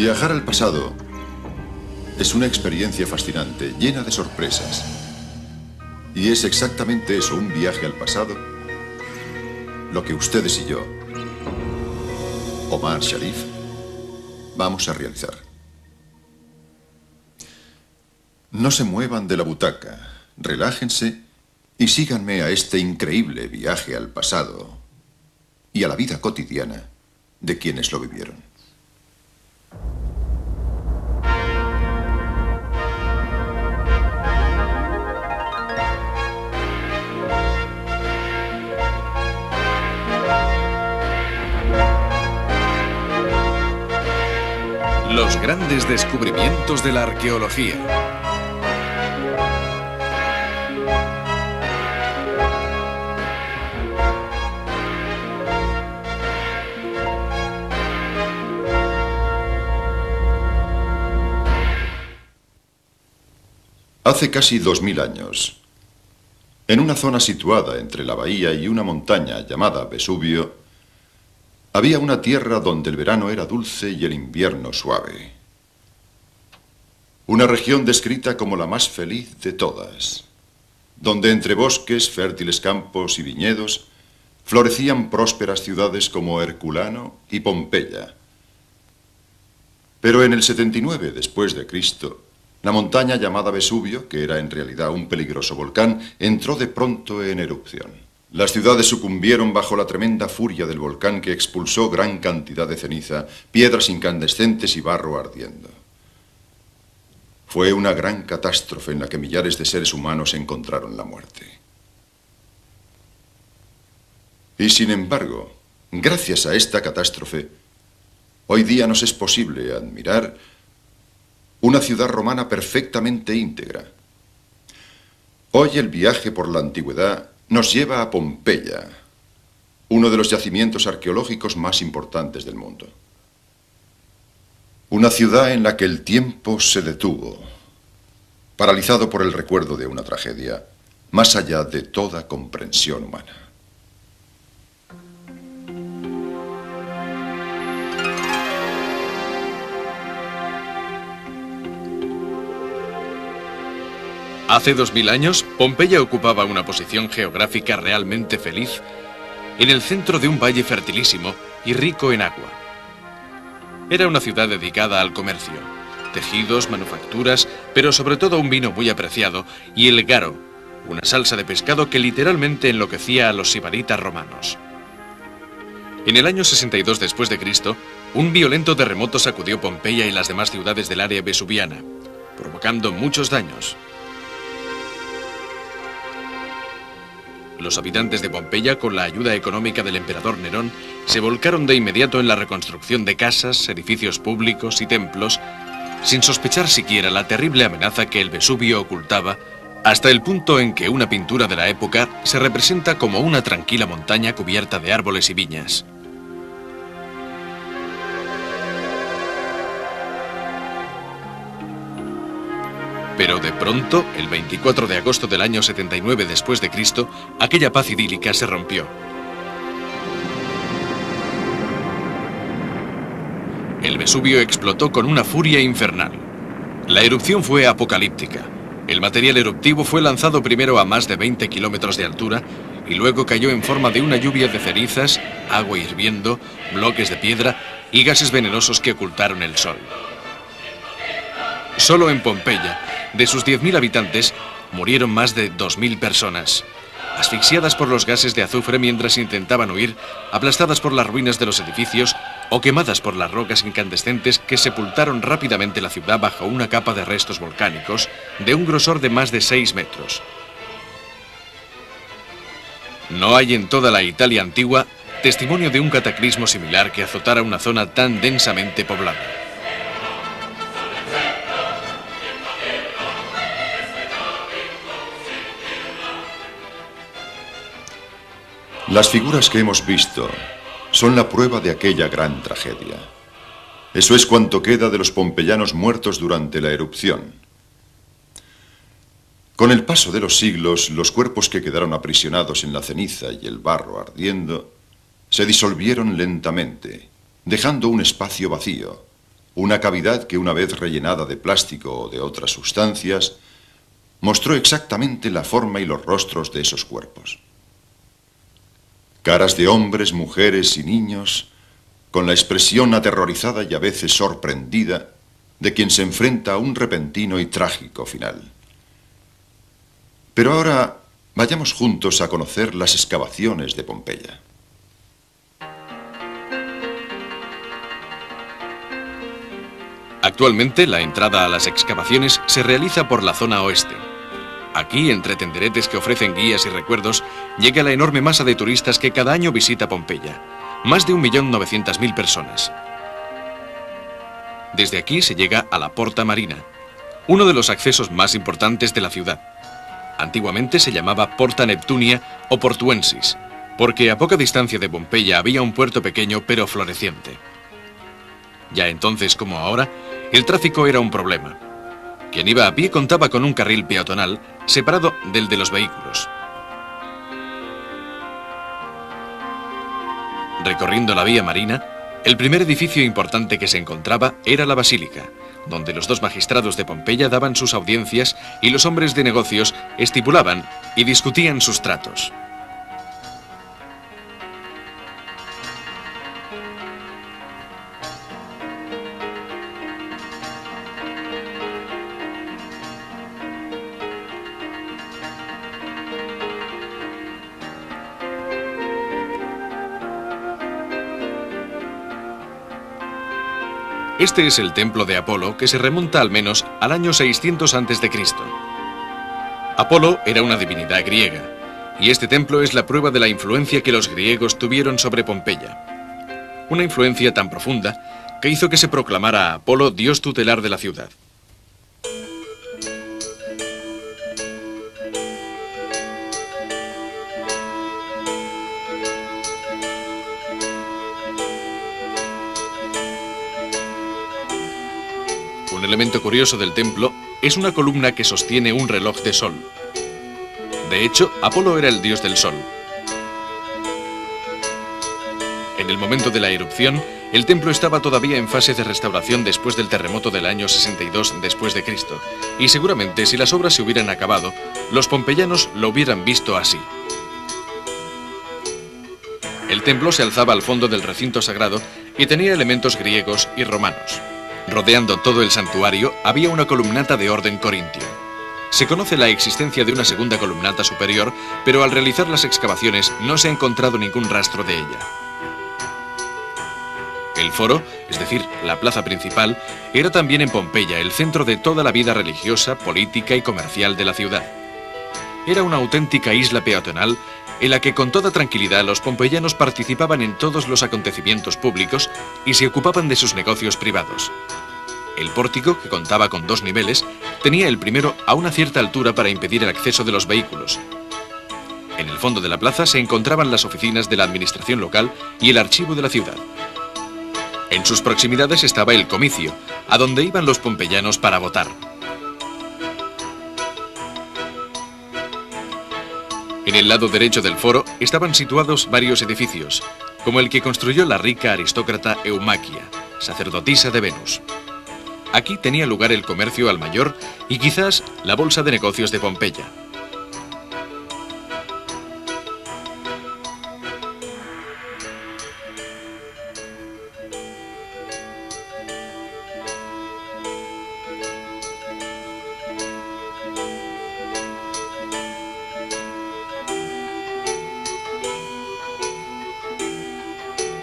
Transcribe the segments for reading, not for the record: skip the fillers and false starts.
Viajar al pasado es una experiencia fascinante, llena de sorpresas. Y es exactamente eso, un viaje al pasado, lo que ustedes y yo, Omar Sharif, vamos a realizar. No se muevan de la butaca, relájense y síganme a este increíble viaje al pasado y a la vida cotidiana de quienes lo vivieron. Los grandes descubrimientos de la arqueología. Hace casi 2000 años, en una zona situada entre la bahía y una montaña llamada Vesubio, había una tierra donde el verano era dulce y el invierno suave. Una región descrita como la más feliz de todas, donde entre bosques, fértiles campos y viñedos florecían prósperas ciudades como Herculano y Pompeya. Pero en el 79 después de Cristo, la montaña llamada Vesubio, que era en realidad un peligroso volcán, entró de pronto en erupción. Las ciudades sucumbieron bajo la tremenda furia del volcán que expulsó gran cantidad de ceniza, piedras incandescentes y barro ardiendo. Fue una gran catástrofe en la que millares de seres humanos encontraron la muerte. Y sin embargo, gracias a esta catástrofe, hoy día nos es posible admirar una ciudad romana perfectamente íntegra. Hoy el viaje por la antigüedad nos lleva a Pompeya, uno de los yacimientos arqueológicos más importantes del mundo. Una ciudad en la que el tiempo se detuvo, paralizado por el recuerdo de una tragedia, más allá de toda comprensión humana. Hace 2000 años, Pompeya ocupaba una posición geográfica realmente feliz en el centro de un valle fertilísimo y rico en agua. Era una ciudad dedicada al comercio, tejidos, manufacturas, pero sobre todo un vino muy apreciado y el garo, una salsa de pescado que literalmente enloquecía a los sibaritas romanos. En el año 62 después de Cristo, un violento terremoto sacudió Pompeya y las demás ciudades del área vesuviana, provocando muchos daños. Los habitantes de Pompeya, con la ayuda económica del emperador Nerón, se volcaron de inmediato en la reconstrucción de casas, edificios públicos y templos, sin sospechar siquiera la terrible amenaza que el Vesubio ocultaba, hasta el punto en que una pintura de la época se representa como una tranquila montaña cubierta de árboles y viñas. Pero de pronto, el 24 de agosto del año 79 después de Cristo, aquella paz idílica se rompió. El Vesubio explotó con una furia infernal. La erupción fue apocalíptica. El material eruptivo fue lanzado primero a más de 20 kilómetros de altura y luego cayó en forma de una lluvia de cenizas, agua hirviendo, bloques de piedra y gases venenosos que ocultaron el sol. Solo en Pompeya, de sus 10.000 habitantes, murieron más de 2.000 personas, asfixiadas por los gases de azufre mientras intentaban huir, aplastadas por las ruinas de los edificios o quemadas por las rocas incandescentes que sepultaron rápidamente la ciudad bajo una capa de restos volcánicos de un grosor de más de 6 metros. No hay en toda la Italia antigua testimonio de un cataclismo similar que azotara una zona tan densamente poblada. Las figuras que hemos visto son la prueba de aquella gran tragedia. Eso es cuanto queda de los pompeyanos muertos durante la erupción. Con el paso de los siglos, los cuerpos que quedaron aprisionados en la ceniza y el barro ardiendo se disolvieron lentamente, dejando un espacio vacío, una cavidad que, una vez rellenada de plástico o de otras sustancias, mostró exactamente la forma y los rostros de esos cuerpos. Caras de hombres, mujeres y niños, con la expresión aterrorizada y a veces sorprendida de quien se enfrenta a un repentino y trágico final. Pero ahora vayamos juntos a conocer las excavaciones de Pompeya. Actualmente, la entrada a las excavaciones se realiza por la zona oeste. Aquí, entre tenderetes que ofrecen guías y recuerdos, llega la enorme masa de turistas que cada año visita Pompeya. Más de 1.900.000 personas. Desde aquí se llega a la Porta Marina, uno de los accesos más importantes de la ciudad. Antiguamente se llamaba Porta Neptunia o Portuensis, porque a poca distancia de Pompeya había un puerto pequeño pero floreciente. Ya entonces, como ahora, el tráfico era un problema. Quien iba a pie contaba con un carril peatonal separado del de los vehículos. Recorriendo la vía marina, el primer edificio importante que se encontraba era la basílica, donde los dos magistrados de Pompeya daban sus audiencias y los hombres de negocios estipulaban y discutían sus tratos. Este es el templo de Apolo, que se remonta al menos al año 600 a.C. Apolo era una divinidad griega, y este templo es la prueba de la influencia que los griegos tuvieron sobre Pompeya. Una influencia tan profunda que hizo que se proclamara a Apolo dios tutelar de la ciudad. Un elemento curioso del templo es una columna que sostiene un reloj de sol. De hecho, Apolo era el dios del sol. En el momento de la erupción, el templo estaba todavía en fase de restauración después del terremoto del año 62 después de Cristo, y seguramente si las obras se hubieran acabado, los pompeyanos lo hubieran visto así. El templo se alzaba al fondo del recinto sagrado y tenía elementos griegos y romanos. Rodeando todo el santuario había una columnata de orden corintio. Se conoce la existencia de una segunda columnata superior, pero al realizar las excavaciones no se ha encontrado ningún rastro de ella. El foro, es decir, la plaza principal, era también en Pompeya el centro de toda la vida religiosa, política y comercial de la ciudad. Era una auténtica isla peatonal en la que con toda tranquilidad los pompeyanos participaban en todos los acontecimientos públicos y se ocupaban de sus negocios privados. El pórtico, que contaba con 2 niveles, tenía el primero a una cierta altura para impedir el acceso de los vehículos. En el fondo de la plaza se encontraban las oficinas de la administración local y el archivo de la ciudad. En sus proximidades estaba el comicio, a donde iban los pompeyanos para votar. En el lado derecho del foro estaban situados varios edificios, como el que construyó la rica aristócrata Eumaquia, sacerdotisa de Venus. Aquí tenía lugar el comercio al mayor y quizás la bolsa de negocios de Pompeya.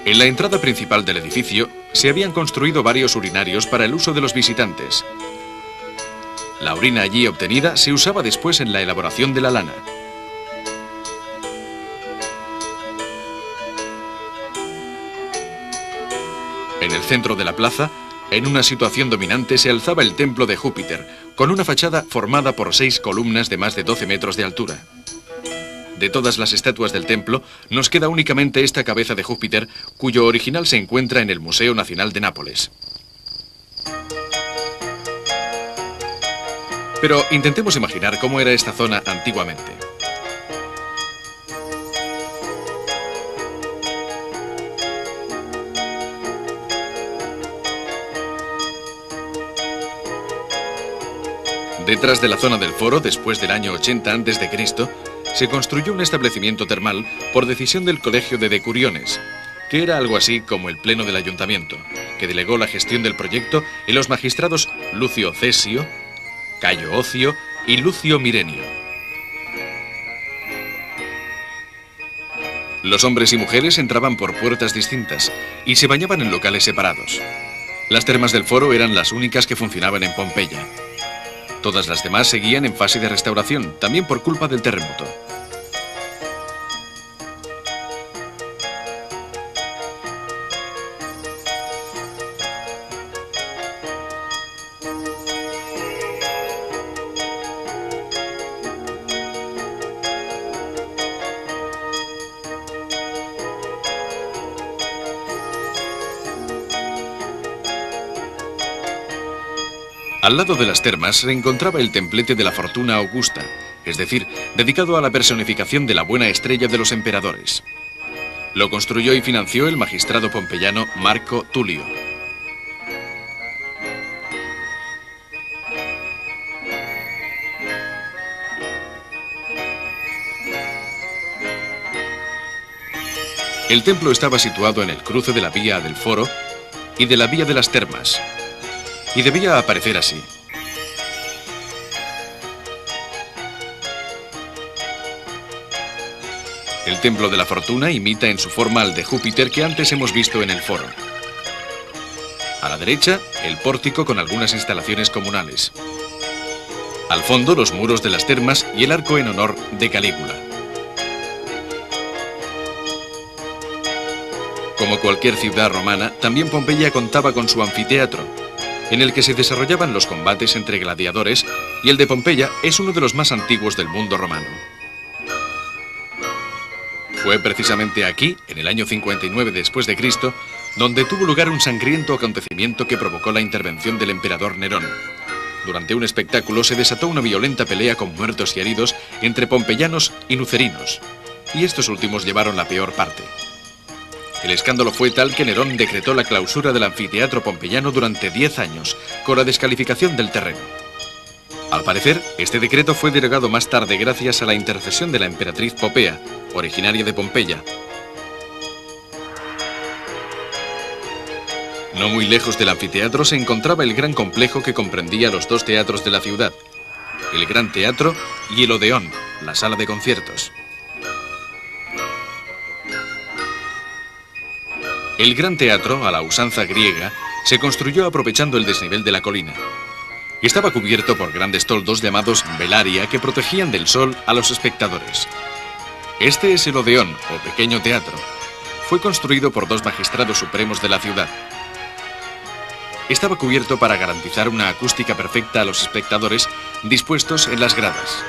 En la entrada principal del edificio se habían construido varios urinarios para el uso de los visitantes. La orina allí obtenida se usaba después en la elaboración de la lana. En el centro de la plaza, en una situación dominante, se alzaba el templo de Júpiter, con una fachada formada por 6 columnas de más de 12 metros de altura. De todas las estatuas del templo, nos queda únicamente esta cabeza de Júpiter, cuyo original se encuentra en el Museo Nacional de Nápoles. Pero intentemos imaginar cómo era esta zona antiguamente. Detrás de la zona del foro, después del año 80 a.C., se construyó un establecimiento termal por decisión del Colegio de Decuriones, que era algo así como el pleno del ayuntamiento, que delegó la gestión del proyecto en los magistrados Lucio Cesio, Cayo Ocio y Lucio Mirenio. Los hombres y mujeres entraban por puertas distintas y se bañaban en locales separados. Las termas del foro eran las únicas que funcionaban en Pompeya. Todas las demás seguían en fase de restauración, también por culpa del terremoto. Al lado de las termas se encontraba el templete de la Fortuna Augusta, es decir, dedicado a la personificación de la buena estrella de los emperadores. Lo construyó y financió el magistrado pompeyano Marco Tulio. El templo estaba situado en el cruce de la Vía del Foro y de la Vía de las Termas, y debía aparecer así. El templo de la Fortuna imita en su forma al de Júpiter que antes hemos visto en el foro. A la derecha, el pórtico con algunas instalaciones comunales. Al fondo, los muros de las termas y el arco en honor de Calígula. Como cualquier ciudad romana, también Pompeya contaba con su anfiteatro, en el que se desarrollaban los combates entre gladiadores, y el de Pompeya es uno de los más antiguos del mundo romano. Fue precisamente aquí, en el año 59 después de Cristo, donde tuvo lugar un sangriento acontecimiento que provocó la intervención del emperador Nerón. Durante un espectáculo se desató una violenta pelea con muertos y heridos entre pompeyanos y nucerinos, y estos últimos llevaron la peor parte. El escándalo fue tal que Nerón decretó la clausura del anfiteatro pompeyano durante 10 años, con la descalificación del terreno. Al parecer, este decreto fue derogado más tarde gracias a la intercesión de la emperatriz Popea, originaria de Pompeya. No muy lejos del anfiteatro se encontraba el gran complejo que comprendía los dos teatros de la ciudad, el Gran Teatro y el Odeón, la sala de conciertos. El Gran Teatro, a la usanza griega, se construyó aprovechando el desnivel de la colina. Estaba cubierto por grandes toldos llamados velaria que protegían del sol a los espectadores. Este es el Odeón, o pequeño teatro. Fue construido por dos magistrados supremos de la ciudad. Estaba cubierto para garantizar una acústica perfecta a los espectadores dispuestos en las gradas.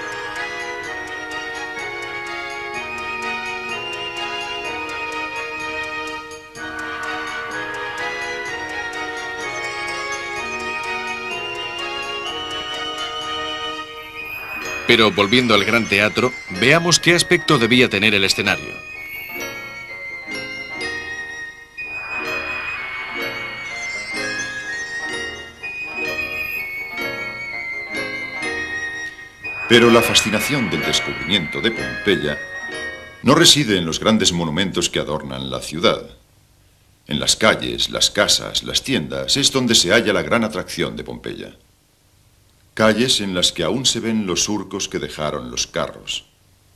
Pero volviendo al Gran Teatro, veamos qué aspecto debía tener el escenario. Pero la fascinación del descubrimiento de Pompeya no reside en los grandes monumentos que adornan la ciudad. En las calles, las casas, las tiendas, es donde se halla la gran atracción de Pompeya. Calles en las que aún se ven los surcos que dejaron los carros.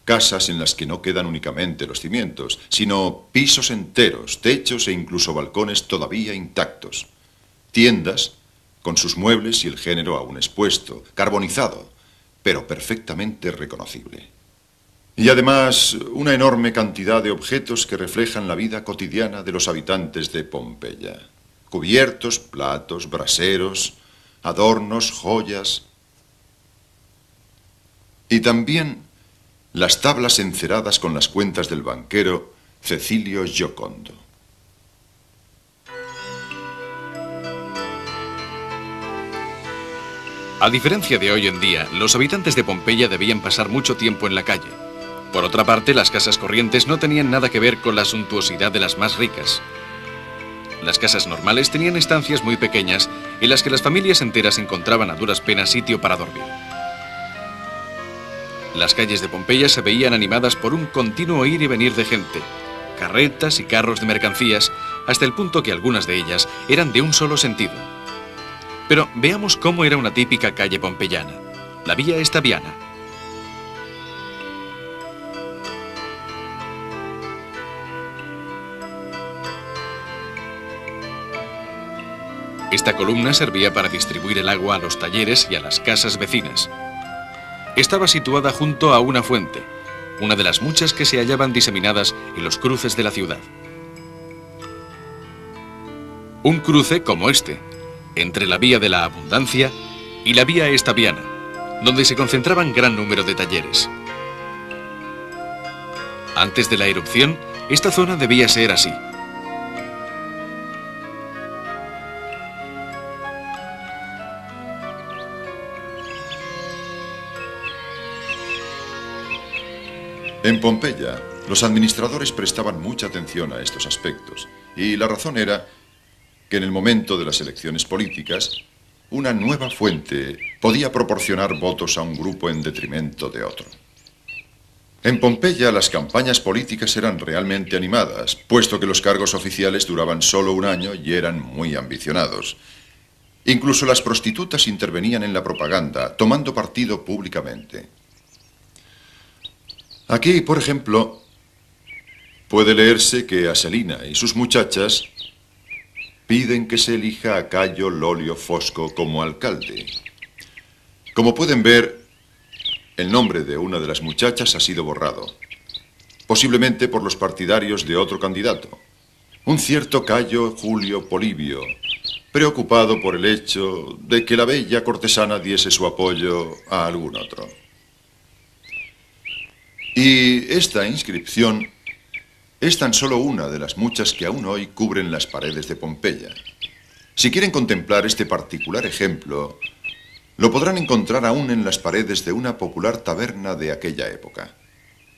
Casas en las que no quedan únicamente los cimientos, sino pisos enteros, techos e incluso balcones todavía intactos. Tiendas con sus muebles y el género aún expuesto, carbonizado, pero perfectamente reconocible. Y además, una enorme cantidad de objetos que reflejan la vida cotidiana de los habitantes de Pompeya. Cubiertos, platos, braseros, adornos, joyas. Y también las tablas enceradas con las cuentas del banquero Cecilio Giocondo. A diferencia de hoy en día, los habitantes de Pompeya debían pasar mucho tiempo en la calle. Por otra parte, las casas corrientes no tenían nada que ver con la suntuosidad de las más ricas. Las casas normales tenían estancias muy pequeñas en las que las familias enteras encontraban a duras penas sitio para dormir. Las calles de Pompeya se veían animadas por un continuo ir y venir de gente, carretas y carros de mercancías, hasta el punto que algunas de ellas eran de un solo sentido. Pero veamos cómo era una típica calle pompeyana, la Vía Estaviana. Esta columna servía para distribuir el agua a los talleres y a las casas vecinas. Estaba situada junto a una fuente, una de las muchas que se hallaban diseminadas en los cruces de la ciudad. Un cruce como este, entre la Vía de la Abundancia y la Vía Estaviana, donde se concentraban gran número de talleres. Antes de la erupción, esta zona debía ser así. En Pompeya, los administradores prestaban mucha atención a estos aspectos, y la razón era que en el momento de las elecciones políticas, una nueva fuente podía proporcionar votos a un grupo en detrimento de otro. En Pompeya, las campañas políticas eran realmente animadas, puesto que los cargos oficiales duraban solo un año y eran muy ambicionados. Incluso las prostitutas intervenían en la propaganda, tomando partido públicamente. Aquí, por ejemplo, puede leerse que Aselina y sus muchachas piden que se elija a Cayo Lolio Fosco como alcalde. Como pueden ver, el nombre de una de las muchachas ha sido borrado, posiblemente por los partidarios de otro candidato, un cierto Cayo Julio Polibio, preocupado por el hecho de que la bella cortesana diese su apoyo a algún otro. Y esta inscripción es tan solo una de las muchas que aún hoy cubren las paredes de Pompeya. Si quieren contemplar este particular ejemplo, lo podrán encontrar aún en las paredes de una popular taberna de aquella época.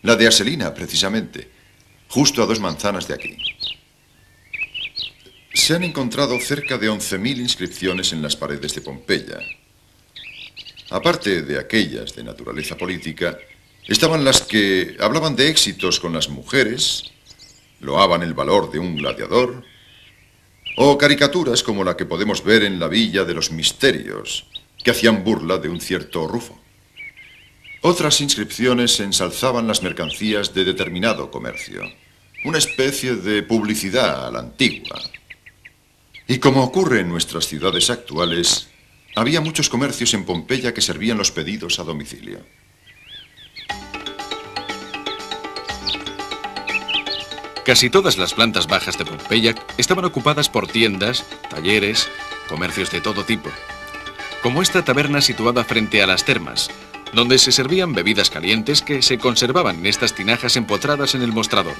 La de Aselina, precisamente, justo a 2 manzanas de aquí. Se han encontrado cerca de 11.000 inscripciones en las paredes de Pompeya. Aparte de aquellas de naturaleza política, estaban las que hablaban de éxitos con las mujeres, loaban el valor de un gladiador, o caricaturas como la que podemos ver en la Villa de los Misterios, que hacían burla de un cierto Rufo. Otras inscripciones ensalzaban las mercancías de determinado comercio, una especie de publicidad a la antigua. Y como ocurre en nuestras ciudades actuales, había muchos comercios en Pompeya que servían los pedidos a domicilio. Casi todas las plantas bajas de Pompeya estaban ocupadas por tiendas, talleres, comercios de todo tipo, como esta taberna situada frente a las termas, donde se servían bebidas calientes que se conservaban en estas tinajas empotradas en el mostrador.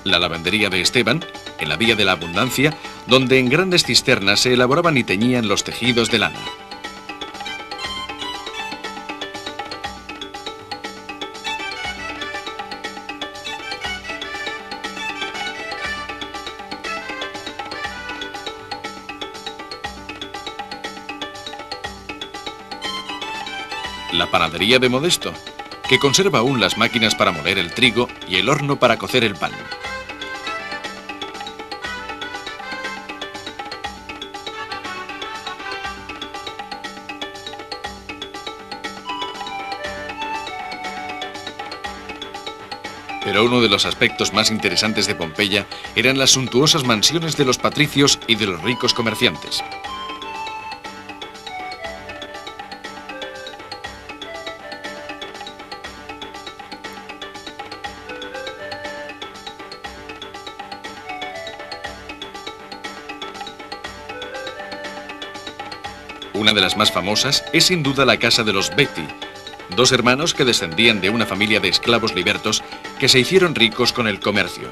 La lavandería de Esteban, en la Vía de la Abundancia, donde en grandes cisternas se elaboraban y teñían los tejidos de lana. La panadería de Modesto, que conserva aún las máquinas para moler el trigo y el horno para cocer el pan. Pero uno de los aspectos más interesantes de Pompeya eran las suntuosas mansiones de los patricios y de los ricos comerciantes. Una de las más famosas es sin duda la casa de los Betti, 2 hermanos que descendían de una familia de esclavos libertos que se hicieron ricos con el comercio.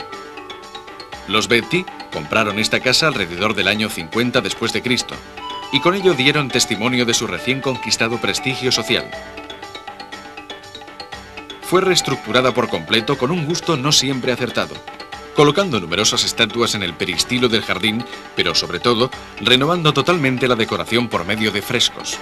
Los Betti compraron esta casa alrededor del año 50 después de Cristo y con ello dieron testimonio de su recién conquistado prestigio social. Fue reestructurada por completo con un gusto no siempre acertado, colocando numerosas estatuas en el peristilo del jardín, pero sobre todo renovando totalmente la decoración por medio de frescos.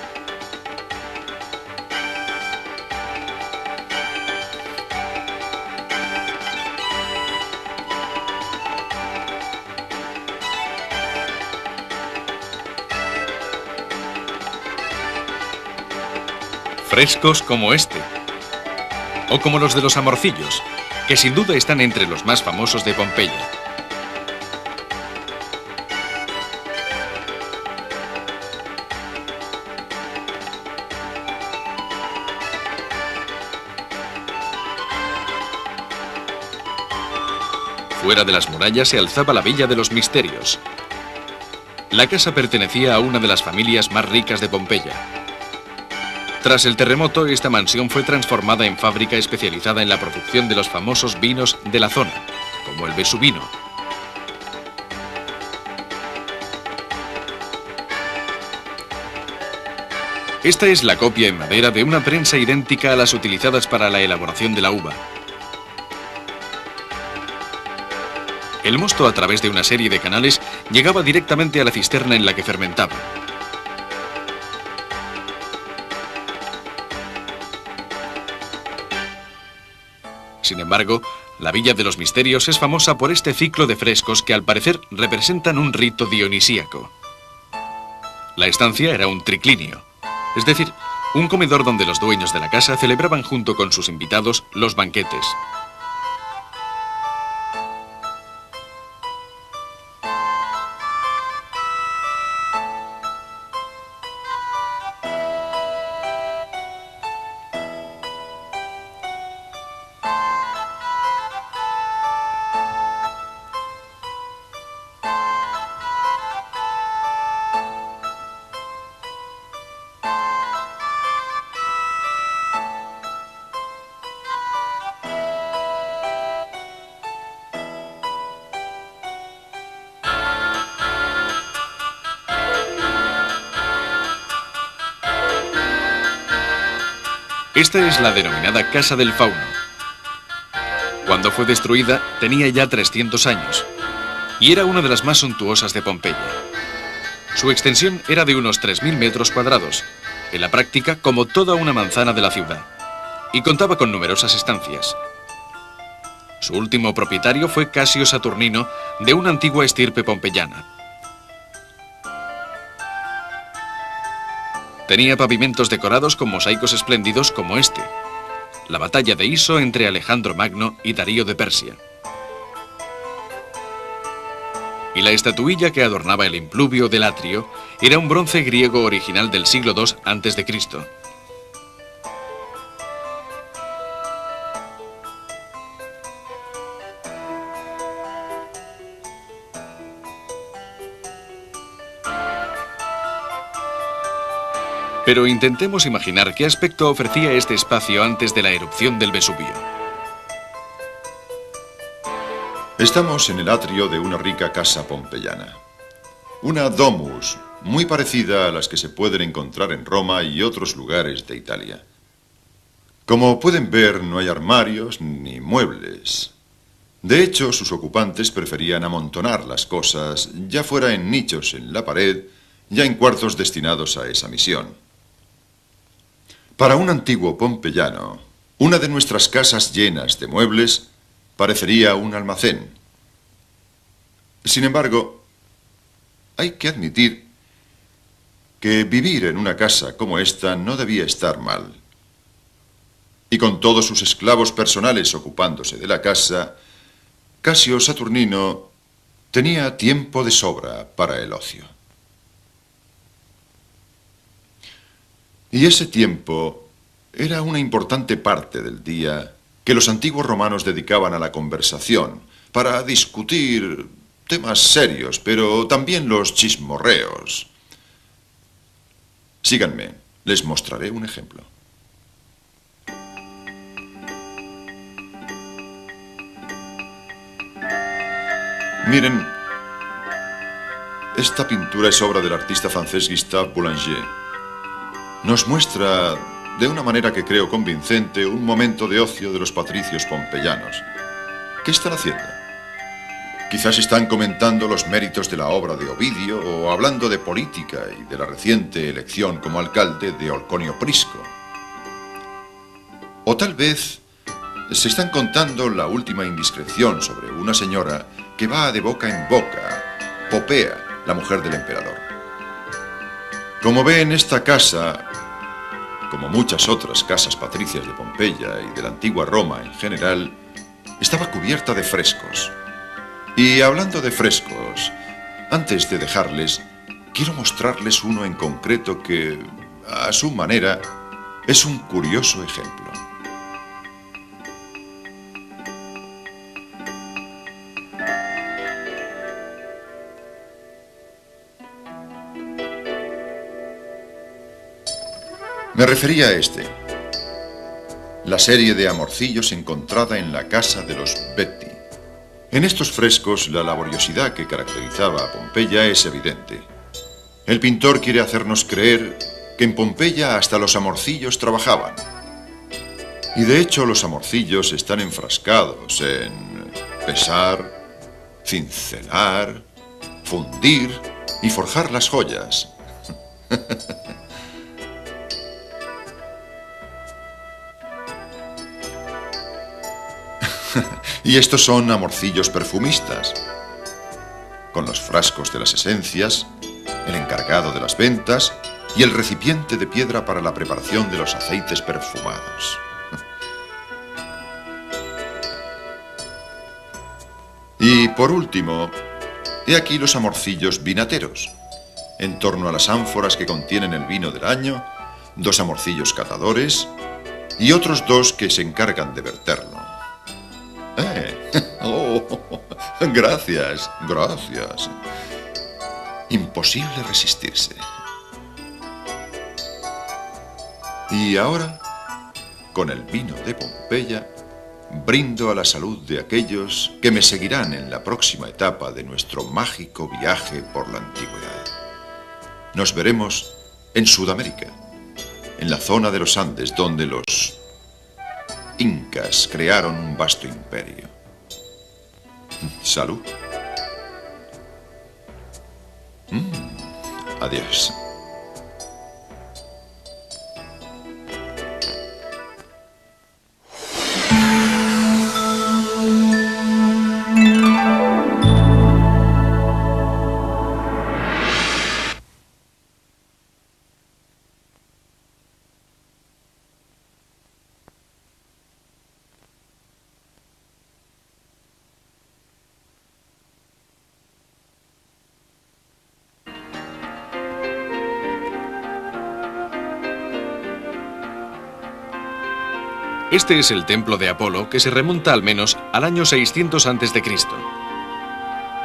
Frescos como este, o como los de los Amorcillos, que sin duda están entre los más famosos de Pompeya. Fuera de las murallas se alzaba la Villa de los Misterios. La casa pertenecía a una de las familias más ricas de Pompeya. Tras el terremoto, esta mansión fue transformada en fábrica especializada en la producción de los famosos vinos de la zona, como el Vesuvino. Esta es la copia en madera de una prensa idéntica a las utilizadas para la elaboración de la uva. El mosto, a través de una serie de canales, llegaba directamente a la cisterna en la que fermentaba. Sin embargo, la Villa de los Misterios es famosa por este ciclo de frescos que al parecer representan un rito dionisíaco. La estancia era un triclinio, es decir, un comedor donde los dueños de la casa celebraban junto con sus invitados los banquetes. Esta es la denominada Casa del Fauno. Cuando fue destruida, tenía ya 300 años y era una de las más suntuosas de Pompeya. Su extensión era de unos 3.000 metros cuadrados, en la práctica como toda una manzana de la ciudad, y contaba con numerosas estancias. Su último propietario fue Casio Saturnino, de una antigua estirpe pompeyana. Tenía pavimentos decorados con mosaicos espléndidos como este, la batalla de Iso entre Alejandro Magno y Darío de Persia. Y la estatuilla que adornaba el impluvio del atrio era un bronce griego original del siglo II a.C. Pero intentemos imaginar qué aspecto ofrecía este espacio antes de la erupción del Vesubio. Estamos en el atrio de una rica casa pompeyana. Una domus muy parecida a las que se pueden encontrar en Roma y otros lugares de Italia. Como pueden ver, no hay armarios ni muebles. De hecho, sus ocupantes preferían amontonar las cosas, ya fuera en nichos en la pared, ya en cuartos destinados a esa misión. Para un antiguo pompeyano, una de nuestras casas llenas de muebles parecería un almacén. Sin embargo, hay que admitir que vivir en una casa como esta no debía estar mal. Y con todos sus esclavos personales ocupándose de la casa, Casio Saturnino tenía tiempo de sobra para el ocio. Y ese tiempo era una importante parte del día que los antiguos romanos dedicaban a la conversación, para discutir temas serios, pero también los chismorreos. Síganme, les mostraré un ejemplo. Miren, esta pintura es obra del artista francés Gustave Boulanger. Nos muestra, de una manera que creo convincente, un momento de ocio de los patricios pompeyanos. ¿Qué están haciendo? Quizás están comentando los méritos de la obra de Ovidio o hablando de política y de la reciente elección como alcalde de Orconio Prisco. O tal vez se están contando la última indiscreción sobre una señora que va de boca en boca, Popea, la mujer del emperador. Como ven, esta casa, como muchas otras casas patricias de Pompeya y de la antigua Roma en general, estaba cubierta de frescos. Y hablando de frescos, antes de dejarles, quiero mostrarles uno en concreto que, a su manera, es un curioso ejemplo. Me refería a este, la serie de amorcillos encontrada en la casa de los Betti. En estos frescos, la laboriosidad que caracterizaba a Pompeya es evidente. El pintor quiere hacernos creer que en Pompeya hasta los amorcillos trabajaban. Y de hecho, los amorcillos están enfrascados en pesar, cincelar, fundir y forjar las joyas. Y estos son amorcillos perfumistas, con los frascos de las esencias, el encargado de las ventas y el recipiente de piedra para la preparación de los aceites perfumados. Y por último, he aquí los amorcillos vinateros. En torno a las ánforas que contienen el vino del año, 2 amorcillos catadores y otros 2 que se encargan de verterlo. Oh, gracias, gracias. Imposible resistirse. Y ahora, con el vino de Pompeya, brindo a la salud de aquellos que me seguirán en la próxima etapa de nuestro mágico viaje por la antigüedad. Nos veremos en Sudamérica, en la zona de los Andes, donde los incas crearon un vasto imperio. Salud. Adiós. Este es el templo de Apolo, que se remonta al menos al año 600 a.C.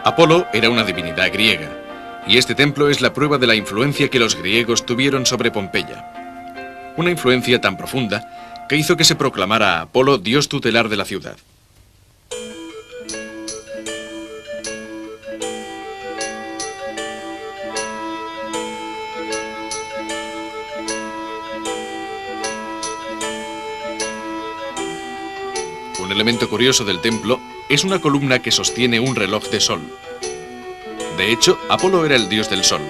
Apolo era una divinidad griega, y este templo es la prueba de la influencia que los griegos tuvieron sobre Pompeya. Una influencia tan profunda que hizo que se proclamara a Apolo dios tutelar de la ciudad. Un elemento curioso del templo es una columna que sostiene un reloj de sol. De hecho, Apolo era el dios del sol.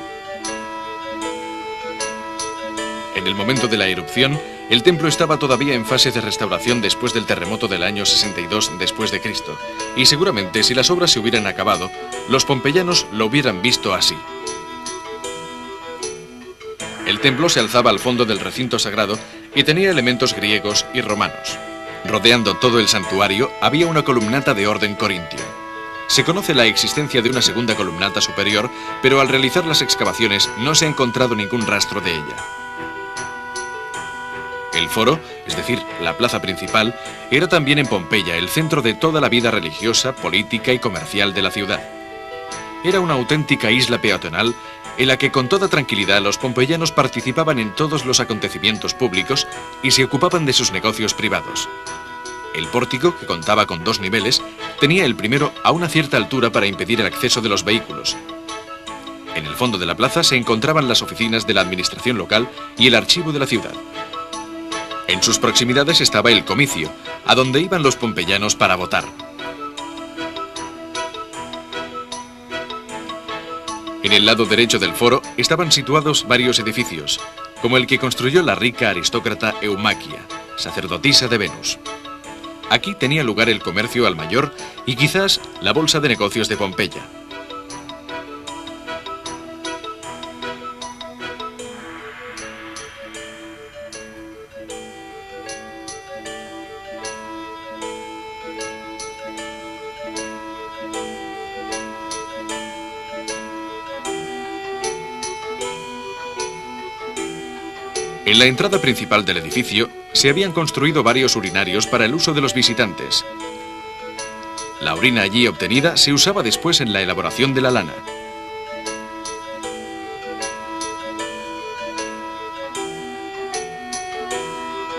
En el momento de la erupción, el templo estaba todavía en fase de restauración después del terremoto del año 62 después de Cristo, y seguramente si las obras se hubieran acabado, los pompeyanos lo hubieran visto así. El templo se alzaba al fondo del recinto sagrado y tenía elementos griegos y romanos. Rodeando todo el santuario había una columnata de orden corintio. Se conoce la existencia de una segunda columnata superior, pero al realizar las excavaciones no se ha encontrado ningún rastro de ella. El foro, es decir, la plaza principal, era también en Pompeya el centro de toda la vida religiosa, política y comercial de la ciudad. Era una auténtica isla peatonal en la que con toda tranquilidad los pompeyanos participaban en todos los acontecimientos públicos y se ocupaban de sus negocios privados. El pórtico, que contaba con 2 niveles, tenía el primero a una cierta altura para impedir el acceso de los vehículos. En el fondo de la plaza se encontraban las oficinas de la administración local y el archivo de la ciudad. En sus proximidades estaba el comicio, a donde iban los pompeyanos para votar. En el lado derecho del foro estaban situados varios edificios, como el que construyó la rica aristócrata Eumaquia, sacerdotisa de Venus. Aquí tenía lugar el comercio al mayor y quizás la bolsa de negocios de Pompeya. En la entrada principal del edificio se habían construido varios urinarios para el uso de los visitantes. La orina allí obtenida se usaba después en la elaboración de la lana.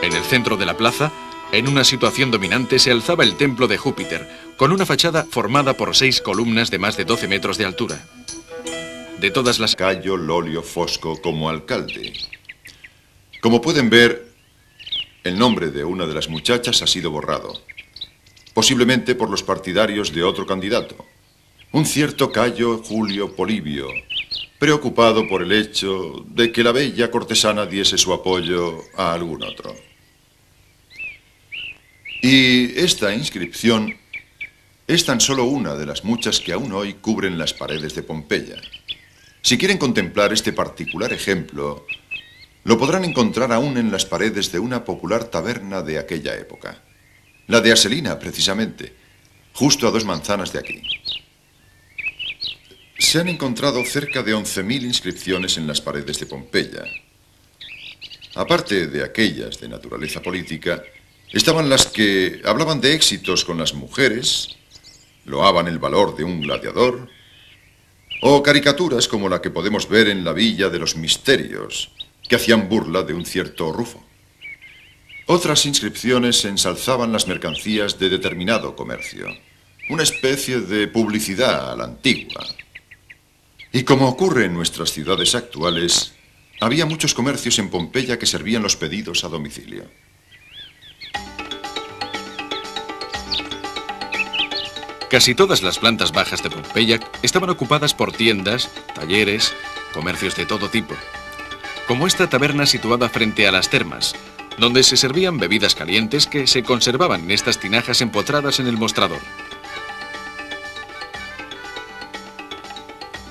En el centro de la plaza, en una situación dominante, se alzaba el templo de Júpiter, con una fachada formada por 6 columnas de más de 12 metros de altura. De todas las... Cayo Lolio Fosco como alcalde. Como pueden ver, el nombre de una de las muchachas ha sido borrado. Posiblemente por los partidarios de otro candidato. Un cierto Cayo Julio Polibio, preocupado por el hecho de que la bella cortesana diese su apoyo a algún otro. Y esta inscripción es tan solo una de las muchas que aún hoy cubren las paredes de Pompeya. Si quieren contemplar este particular ejemplo, lo podrán encontrar aún en las paredes de una popular taberna de aquella época. La de Aselina, precisamente, justo a 2 manzanas de aquí. Se han encontrado cerca de 11.000 inscripciones en las paredes de Pompeya. Aparte de aquellas de naturaleza política, estaban las que hablaban de éxitos con las mujeres, loaban el valor de un gladiador, o caricaturas como la que podemos ver en la Villa de los Misterios, que hacían burla de un cierto Rufo. Otras inscripciones ensalzaban las mercancías de determinado comercio, una especie de publicidad a la antigua. Y como ocurre en nuestras ciudades actuales, había muchos comercios en Pompeya que servían los pedidos a domicilio. Casi todas las plantas bajas de Pompeya estaban ocupadas por tiendas, talleres, comercios de todo tipo. Como esta taberna situada frente a las termas, donde se servían bebidas calientes que se conservaban en estas tinajas empotradas en el mostrador.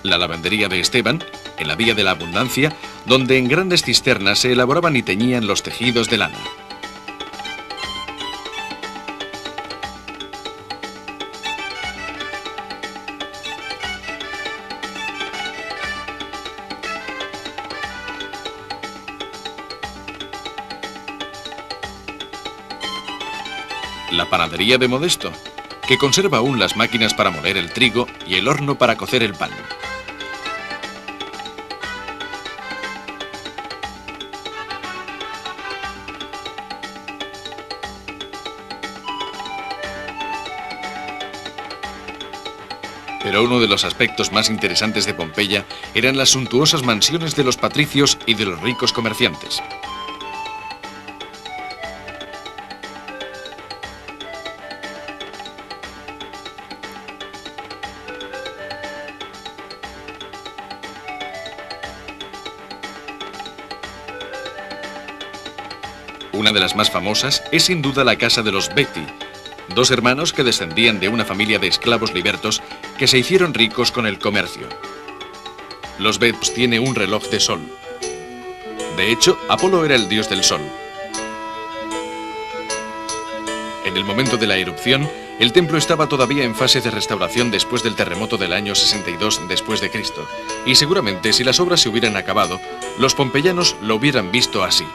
La lavandería de Esteban, en la Vía de la Abundancia, donde en grandes cisternas se elaboraban y teñían los tejidos de lana. La panadería de Modesto, que conserva aún las máquinas para moler el trigo y el horno para cocer el pan. Pero uno de los aspectos más interesantes de Pompeya eran las suntuosas mansiones de los patricios y de los ricos comerciantes. Una de las más famosas es sin duda la casa de los Betti, 2 hermanos que descendían de una familia de esclavos libertos que se hicieron ricos con el comercio. Los Betti tienen un reloj de sol. De hecho, Apolo era el dios del sol. En el momento de la erupción, el templo estaba todavía en fase de restauración después del terremoto del año 62 después de Cristo, y seguramente si las obras se hubieran acabado, los pompeyanos lo hubieran visto así.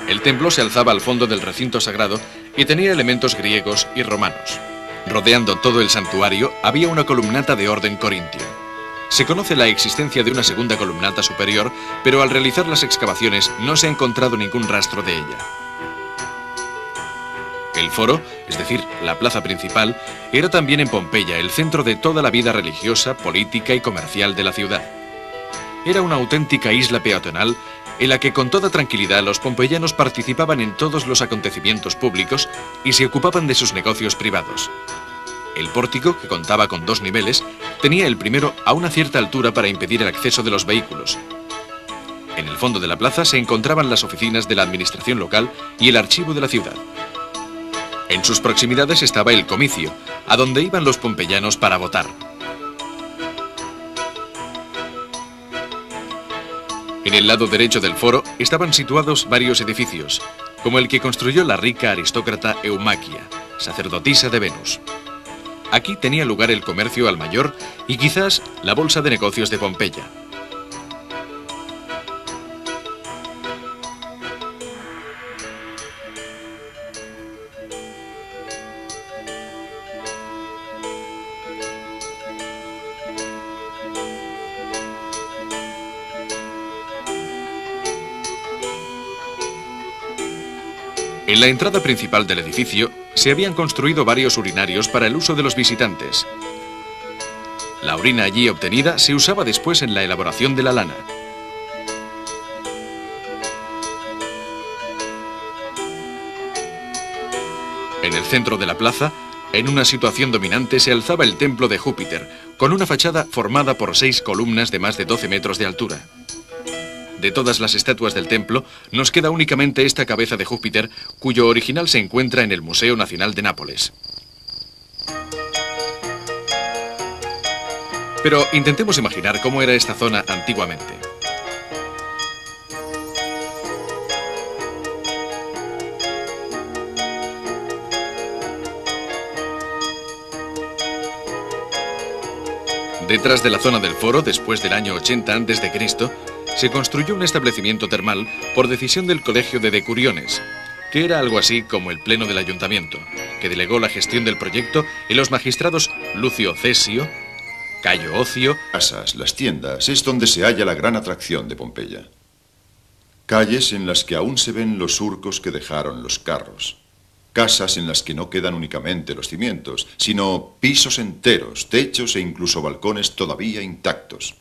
El templo se alzaba al fondo del recinto sagrado y tenía elementos griegos y romanos. Rodeando todo el santuario había una columnata de orden corintio. Se conoce la existencia de una segunda columnata superior, pero al realizar las excavaciones no se ha encontrado ningún rastro de ella. El foro, es decir, la plaza principal, era también en Pompeya el centro de toda la vida religiosa, política y comercial de la ciudad. Era una auténtica isla peatonal en la que con toda tranquilidad los pompeyanos participaban en todos los acontecimientos públicos y se ocupaban de sus negocios privados. El pórtico, que contaba con 2 niveles, tenía el primero a una cierta altura para impedir el acceso de los vehículos. En el fondo de la plaza se encontraban las oficinas de la administración local y el archivo de la ciudad. En sus proximidades estaba el comicio, a donde iban los pompeyanos para votar. En el lado derecho del foro estaban situados varios edificios, como el que construyó la rica aristócrata Eumaquia, sacerdotisa de Venus. Aquí tenía lugar el comercio al mayor y quizás la bolsa de negocios de Pompeya. En la entrada principal del edificio se habían construido varios urinarios para el uso de los visitantes. La orina allí obtenida se usaba después en la elaboración de la lana. En el centro de la plaza, en una situación dominante, se alzaba el templo de Júpiter, con una fachada formada por 6 columnas de más de 12 metros de altura. De todas las estatuas del templo, nos queda únicamente esta cabeza de Júpiter, cuyo original se encuentra en el Museo Nacional de Nápoles. Pero intentemos imaginar cómo era esta zona antiguamente. Detrás de la zona del foro, después del año 80 a.C., se construyó un establecimiento termal por decisión del Colegio de Decuriones, que era algo así como el pleno del ayuntamiento, que delegó la gestión del proyecto en los magistrados Lucio Cesio, Cayo Ocio. Las tiendas, es donde se halla la gran atracción de Pompeya. Calles en las que aún se ven los surcos que dejaron los carros. Casas en las que no quedan únicamente los cimientos, sino pisos enteros, techos e incluso balcones todavía intactos.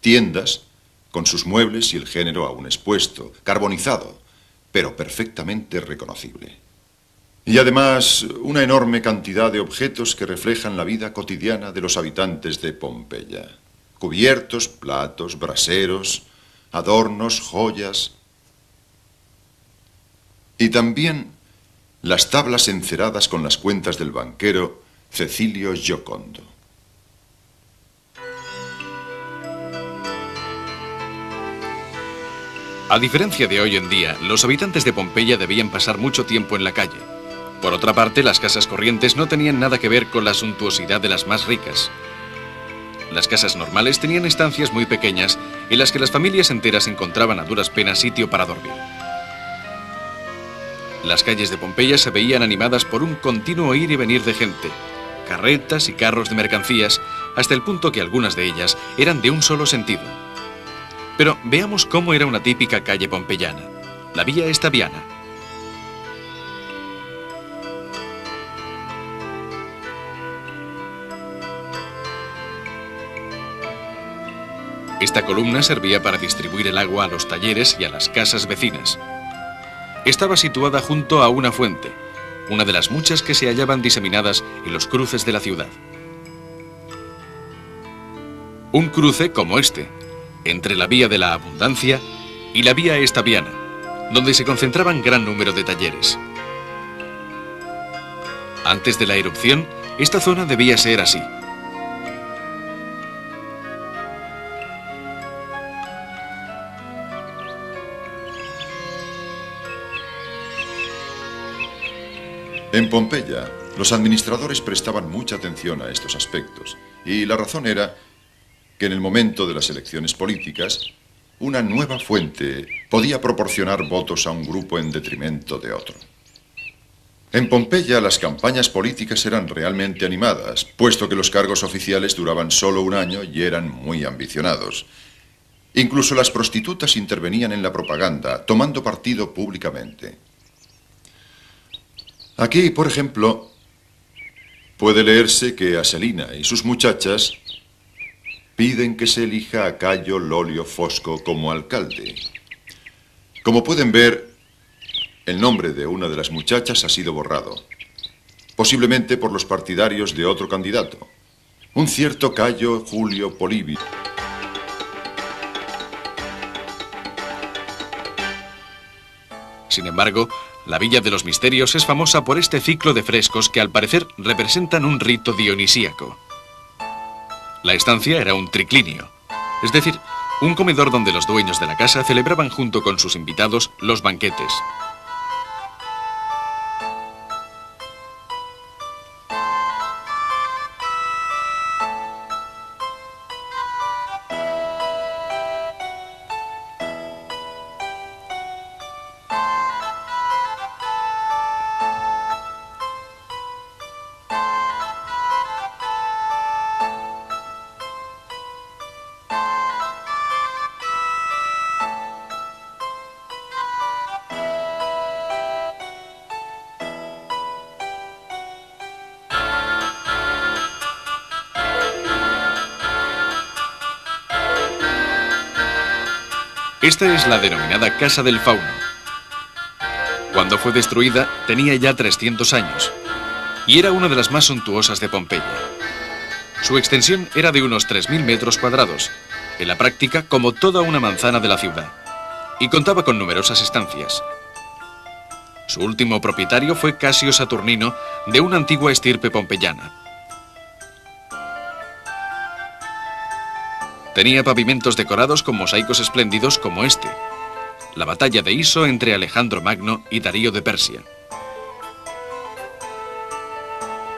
Tiendas con sus muebles y el género aún expuesto, carbonizado, pero perfectamente reconocible. Y además, una enorme cantidad de objetos que reflejan la vida cotidiana de los habitantes de Pompeya. Cubiertos, platos, braseros, adornos, joyas. Y también las tablas enceradas con las cuentas del banquero Cecilio Giocondo. A diferencia de hoy en día, los habitantes de Pompeya debían pasar mucho tiempo en la calle. Por otra parte, las casas corrientes no tenían nada que ver con la suntuosidad de las más ricas. Las casas normales tenían estancias muy pequeñas en las que las familias enteras encontraban a duras penas sitio para dormir. Las calles de Pompeya se veían animadas por un continuo ir y venir de gente, carretas y carros de mercancías, hasta el punto que algunas de ellas eran de un solo sentido. Pero veamos cómo era una típica calle pompeyana, la Vía Estaviana. Esta columna servía para distribuir el agua a los talleres y a las casas vecinas. Estaba situada junto a una fuente, una de las muchas que se hallaban diseminadas en los cruces de la ciudad. Un cruce como este, entre la Vía de la Abundancia y la Vía Estaviana, donde se concentraban gran número de talleres. Antes de la erupción, esta zona debía ser así. En Pompeya, los administradores prestaban mucha atención a estos aspectos, y la razón era que en el momento de las elecciones políticas, una nueva fuente podía proporcionar votos a un grupo en detrimento de otro. En Pompeya, las campañas políticas eran realmente animadas, puesto que los cargos oficiales duraban solo un año y eran muy ambicionados. Incluso las prostitutas intervenían en la propaganda, tomando partido públicamente. Aquí, por ejemplo, puede leerse que Aselina y sus muchachas piden que se elija a Cayo Lolio Fosco como alcalde. Como pueden ver, el nombre de una de las muchachas ha sido borrado, posiblemente por los partidarios de otro candidato, un cierto Cayo Julio Polibio. Sin embargo, la Villa de los Misterios es famosa por este ciclo de frescos que al parecer representan un rito dionisíaco. La estancia era un triclinio, es decir, un comedor donde los dueños de la casa celebraban junto con sus invitados los banquetes. Esta es la denominada Casa del Fauno. Cuando fue destruida tenía ya 300 años y era una de las más suntuosas de Pompeya. Su extensión era de unos 3.000 metros cuadrados, en la práctica como toda una manzana de la ciudad, y contaba con numerosas estancias. Su último propietario fue Casio Saturnino, de una antigua estirpe pompeyana. Tenía pavimentos decorados con mosaicos espléndidos como este, la batalla de Iso entre Alejandro Magno y Darío de Persia.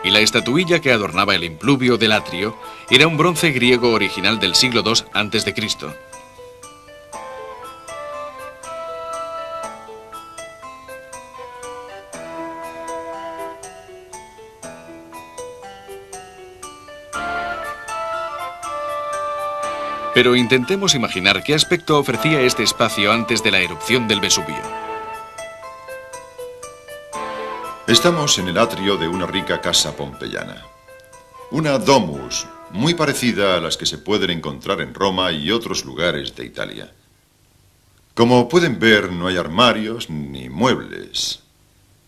Y la estatuilla que adornaba el impluvio del atrio era un bronce griego original del siglo II a.C. Pero intentemos imaginar qué aspecto ofrecía este espacio antes de la erupción del Vesubio. Estamos en el atrio de una rica casa pompeyana. Una domus muy parecida a las que se pueden encontrar en Roma y otros lugares de Italia. Como pueden ver, no hay armarios ni muebles.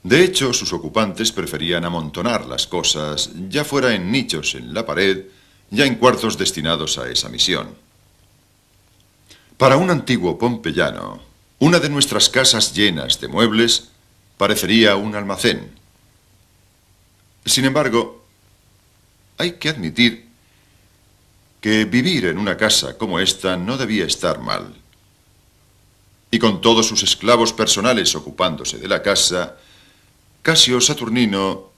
De hecho, sus ocupantes preferían amontonar las cosas, ya fuera en nichos en la pared, ya en cuartos destinados a esa misión. Para un antiguo pompeyano, una de nuestras casas llenas de muebles parecería un almacén. Sin embargo, hay que admitir que vivir en una casa como esta no debía estar mal. Y con todos sus esclavos personales ocupándose de la casa, Casio Saturnino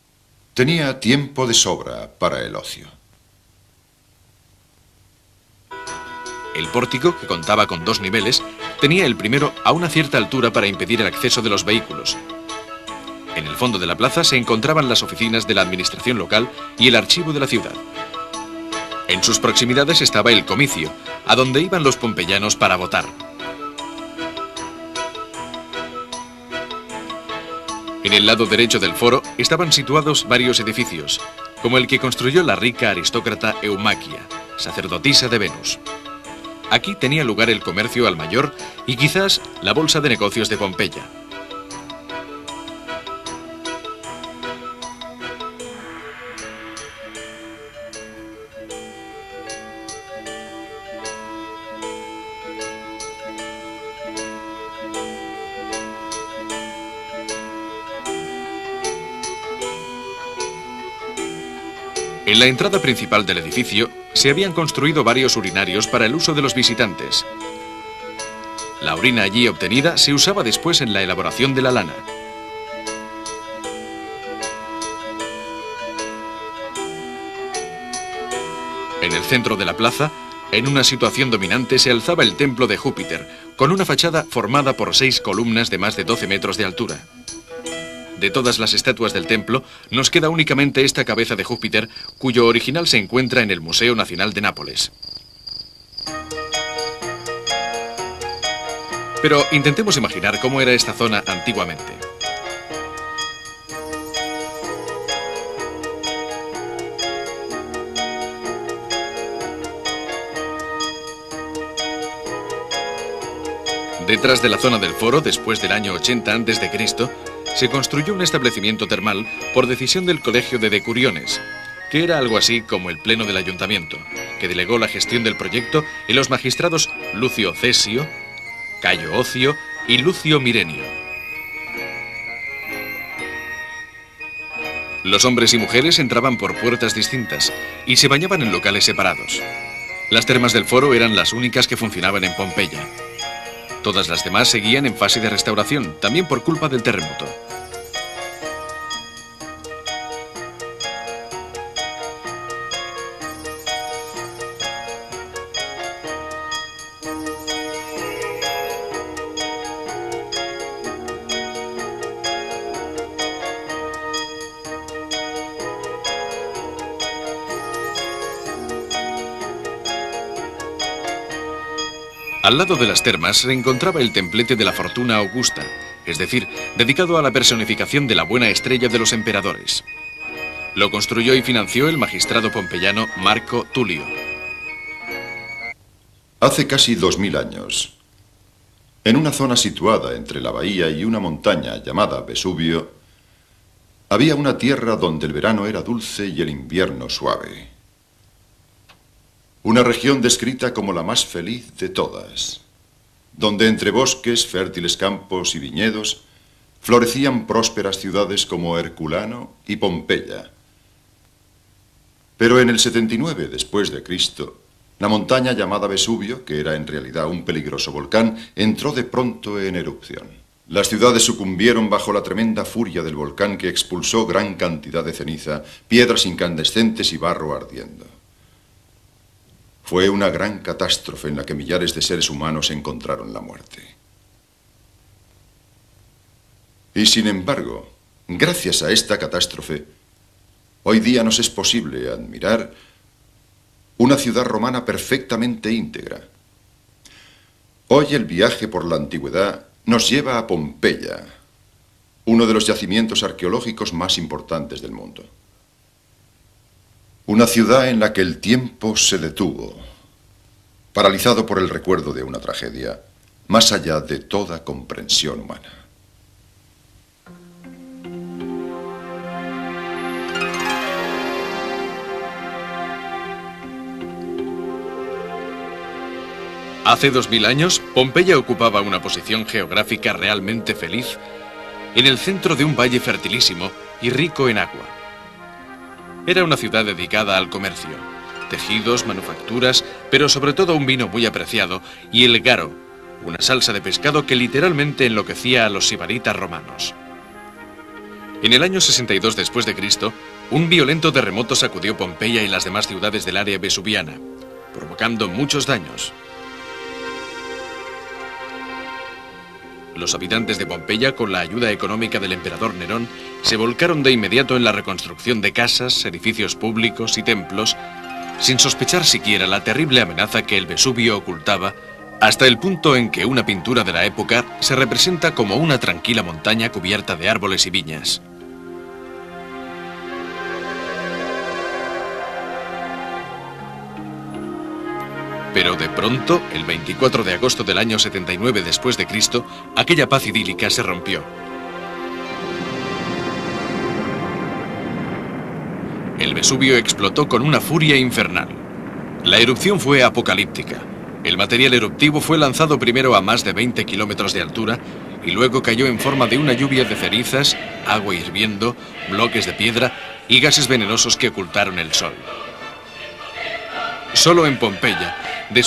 tenía tiempo de sobra para el ocio. El pórtico, que contaba con 2 niveles, tenía el primero a una cierta altura para impedir el acceso de los vehículos. En el fondo de la plaza se encontraban las oficinas de la administración local y el archivo de la ciudad. En sus proximidades estaba el comicio, a donde iban los pompeyanos para votar. En el lado derecho del foro estaban situados varios edificios, como el que construyó la rica aristócrata Eumaquia, sacerdotisa de Venus. Aquí tenía lugar el comercio al mayor y quizás la bolsa de negocios de Pompeya. En la entrada principal del edificio se habían construido varios urinarios para el uso de los visitantes. La orina allí obtenida se usaba después en la elaboración de la lana. En el centro de la plaza, en una situación dominante, se alzaba el templo de Júpiter, con una fachada formada por 6 columnas de más de 12 metros de altura. De todas las estatuas del templo, nos queda únicamente esta cabeza de Júpiter, cuyo original se encuentra en el Museo Nacional de Nápoles. Pero intentemos imaginar cómo era esta zona antiguamente. Detrás de la zona del foro, después del año 80 a.C., se construyó un establecimiento termal por decisión del Colegio de Decuriones, que era algo así como el pleno del ayuntamiento, que delegó la gestión del proyecto en los magistrados Lucio Cesio, Cayo Ocio y Lucio Mirenio. Los hombres y mujeres entraban por puertas distintas y se bañaban en locales separados. Las termas del foro eran las únicas que funcionaban en Pompeya. Todas las demás seguían en fase de restauración, también por culpa del terremoto. Al lado de las termas se encontraba el templete de la Fortuna Augusta, es decir, dedicado a la personificación de la buena estrella de los emperadores. Lo construyó y financió el magistrado pompeyano Marco Tulio. Hace casi 2000 años, En una zona situada entre la bahía y una montaña llamada Vesubio, había una tierra donde el verano era dulce y el invierno suave. Una región descrita como la más feliz de todas, donde entre bosques, fértiles campos y viñedos florecían prósperas ciudades como Herculano y Pompeya. Pero en el 79 después de Cristo, la montaña llamada Vesubio, que era en realidad un peligroso volcán, entró de pronto en erupción. Las ciudades sucumbieron bajo la tremenda furia del volcán que expulsó gran cantidad de ceniza, piedras incandescentes y barro ardiendo. Fue una gran catástrofe en la que millares de seres humanos encontraron la muerte. Y sin embargo, gracias a esta catástrofe, hoy día nos es posible admirar una ciudad romana perfectamente íntegra. Hoy el viaje por la antigüedad nos lleva a Pompeya, uno de los yacimientos arqueológicos más importantes del mundo. Una ciudad en la que el tiempo se detuvo, paralizado por el recuerdo de una tragedia, más allá de toda comprensión humana. Hace 2000 años, Pompeya ocupaba una posición geográfica realmente feliz en el centro de un valle fertilísimo y rico en agua. Era una ciudad dedicada al comercio, tejidos, manufacturas, pero sobre todo un vino muy apreciado y el garo, una salsa de pescado que literalmente enloquecía a los sibaritas romanos. En el año 62 después de Cristo, un violento terremoto sacudió Pompeya y las demás ciudades del área vesuviana, provocando muchos daños. Los habitantes de Pompeya, con la ayuda económica del emperador Nerón, se volcaron de inmediato en la reconstrucción de casas, edificios públicos y templos, sin sospechar siquiera la terrible amenaza que el Vesubio ocultaba, hasta el punto en que una pintura de la época se representa como una tranquila montaña cubierta de árboles y viñas. Pero de pronto, el 24 de agosto del año 79 después de Cristo, aquella paz idílica se rompió. El Vesubio explotó con una furia infernal. La erupción fue apocalíptica. El material eruptivo fue lanzado primero a más de 20 kilómetros de altura y luego cayó en forma de una lluvia de cenizas, agua hirviendo, bloques de piedra y gases venenosos que ocultaron el sol. Solo en Pompeya, de